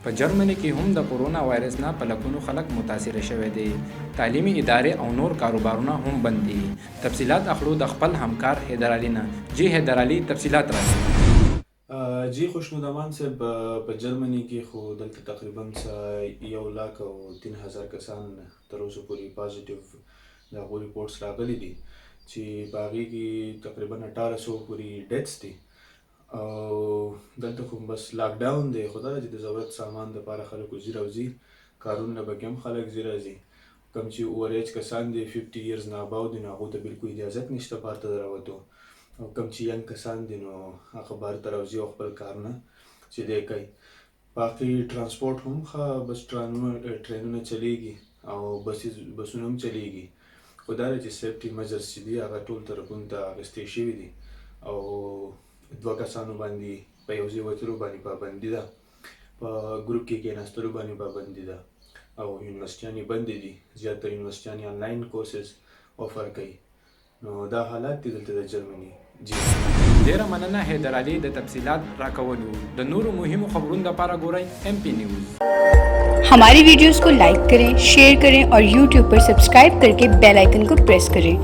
په جرمني کې هم د کورونا وایرس نه په لکونو خلک متاثر شوي دي. تعلیمي ادارې او نور کاروبارونه هم بند دي. تفصیلات اخلو د خپل همکار حیدر علي نه. جی حیدر علي تفصیلات راکړي. جی خوشنودمان صاحب په جرمني کې خو دلته تقریبا 1,03,000 کسان تر اوسه پورې پازیټیو د هغو ریپورټس راغلي دي چې په هغې کې تقریبا 1800 پورې ډیتس دي او دلته خو بس لاک ډاون دی. خو دا چې د ضرورت سامان دپاره خلک وځي راوځي، کارونو نه پکې هم خلک ځي راځي. کوم چې اوور ایج کسان دي 50 ایرز نه اباو دي نو هغو ته بلکل اجازت نشته بهر ته د راوتو، او کوم چې ینګ کسان دي نو هغه بهر ته راوځي او خپل کارونه چې دی کوي. باقي ترانسپورټ هم ښه، بس ټرینونه چلیږي او بسونه هم چلیږي. خو دا دی چې سیفټي میجرز چې دي هغه ټول طرفونو ته اخیستې شوي دي او 2 کسانو باندې په یو ځای وتلو باندې پابندي ده، په ګروپ کې کېناستلو باندې پابندي ده او یونیورسټیانې بندې دي. زیاتره یونیورسټیانې آنلاین کورسز افر کوي. نو دا حالات دي دلته د جرمني. جی ډیره مننه حیدر علي د تفصیلات راکولو. د نورو مهمو خبرونو لپاره ګورئ MP نیوز. हमारी वीडियोस को लाइक करें, शेयर करें और YouTube पर सब्सक्राइब करके बेल आइकन को प्रेस करें।